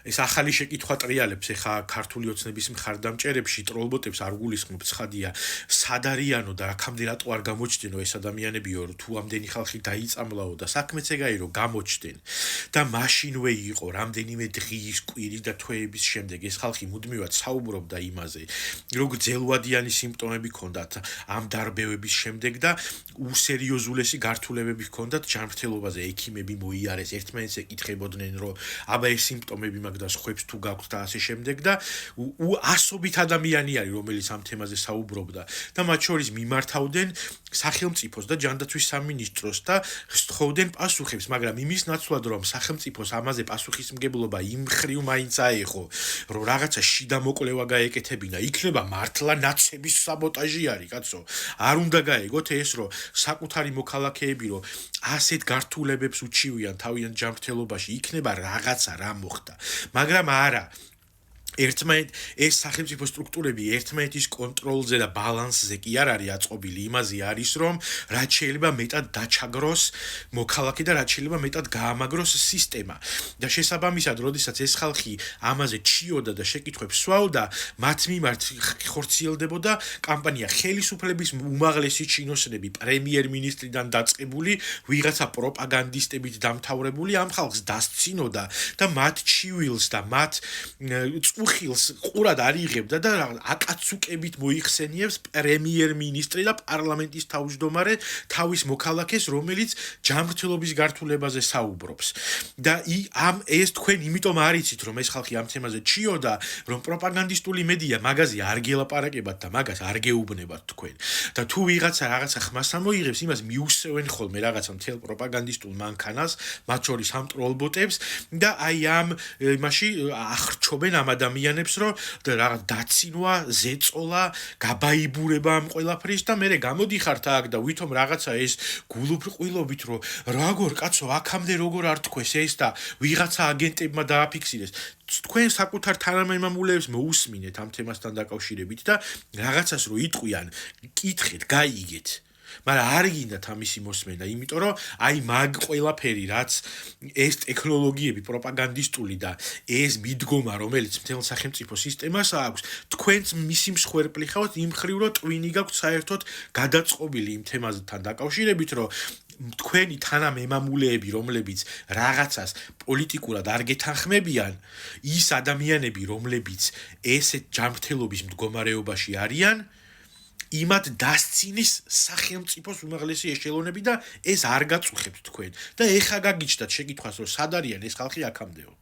ეს ახალი შეკითხვა ტრიალებს ეხა ქართული ოცნების მხარდამჭერებში ტროლბოტებს არ გულისხმობ ცხადია სად არიანო და აქამდე რატო არ გამოჩნდენო ეს ადამიანებიო თუ ამდენი ხალხი დაიწამლაო და საქმეც ეგაი რომ გამოჩნდნენ და მაშინვე იყო რამდენიმე დღის კვირის და თვეების შემდეგ ეს ხალხი მუდმივად საუბრობდა იმაზე რომ გრძელვადიანი სიმპტომები ჰქონდათ ამ დარბევების შემდეგ და უსერიოზულესი გართულებები ჰქონდათ ჯანმრთელობაზე ექიმები მოიარეს ერთმანეთს ეკითხებოდნენ რომ აბა ეს სიმპტომები მაგ და ხვებს თუ გაქვთ და ასე შემდეგ და ასობით ადამიანი არის რომელიც ამ თემაზე საუბრობდა და მათ შორის მიმართავდნენ სახელმწიფოს და ჯანდაცვის სამინისტროს და სთხოვდნენ პასუხებს მაგრამ იმის ნაცვლად რომ სახელმწიფოს ამაზე პასუხისმგებლობა იმ ხრივ მაინც აეხო რომ რაღაცა შიდა მოკვლევა გაეკეთებინა იქნება მართლა ნაცების საბოტაჟი არის კაცო არ უნდა გაეგოთ ეს რომ საკუთარი მოქალაქეები რომ ასეთ გართულებებს უჩივიან თავიანთ ჯანმრთელობაში იქნება რაღაცა რა მოხდა მაგრამ არა ერთმანეთ ეს სახელმწიფო სტრუქტურები ერთმანეთის კონტროლზე და ბალანსზე კი არ არის აწყობილი იმაზე არის რომ რაც შეიძლება მეტად დაჩაგროს მოქალაქე და რაც შეიძლება მეტად გაამაგროს სისტემა და შესაბამისად როდესაც ეს ხალხი ამაზე ჩიოდა და შეკითხვებს სვავდა მათ მიმართ ხორციელდებოდა კამპანია ხელისუფლების უმაღლესი ჩინოსნები პრემიერ-მინისტრიდან დაწყებული ვიღაცა პროპაგანდისტებით დამთავრებული ამ ხალხს დასცინოდა და მათ ჩივილს და მათ უხილს ყურად არიღებდა და აკაცუკებით მოიხსენიებს პრემიერ-მინისტრი და პარლამენტის თავმჯდომარე თავის მოქალაქეს რომელიც ჯანმრთელობის გართულებაზე საუბრობს და ეს თქვენ იმიტომ არ იცით რომ ეს ხალხი ამ თემაზე ჩიოდა რომ პროპაგანდისტული მედია მაგაზე არ გელაპარაკებათ და მაგას არ გეუბნებათ თქვენ და თუ ვიღაცა რაღაცა ხმას ამოიღებს იმას მიუსევენ ხოლმე რაღაცა მთელ პროპაგანდისტულ მანქანას მათ შორის ამ ტროლბოტებს და აი ამ იმაში ახრჩობენ ამ ადამიანებს რომ რაღაც დაცინვა, ზეწოლა, გაბაიბურება ამ ყველაფრის და მე გამოდიხართ აქ და ვითომ რაღაცა ეს გულუბრყვილობით რომ როგორ კაცო აქამდე როგორ არ თქვეს ეს და ვიღაცა აგენტებმა დააფიქსირეს თქვენ საკუთარ თანამემამულეებს მოусმინეთ ამ თემასთან დაკავშირებით და რაღაცას რო იტყვიან, კითხეთ, გაიგეთ მაგრამ არ გინდათ ამისი მოსმენა, იმიტომ რომ აი მაგ ყველაფერი რაც ეს ტექნოლოგიები პროპაგანდისტული და ეს მიდგომა რომელიც მთელ სახელმწიფო სისტემას აქვს, თქვენც მისი მსხვერპლი ხავთ იმ ხრივ რომ ტვინი გაქვთ საერთოდ გადაწყობილი იმ თემასთან დაკავშირებით, რომ თქვენი თანამემამულეები, რომლებიც რაღაცას პოლიტიკურად არ გეთანხმებიან, ის ადამიანები, რომლებიც ესეთ ჯანმრთელობის მდგომარეობაში არიან იმათ დასცინის სახელმწიფოს უმაღლესი ეშელონები და ეს არ გაწუხებთ თქვენ და ეხა გაგიჩნდათ შეკითხვას რომ სად არიან ეს ხალხი აქამდეო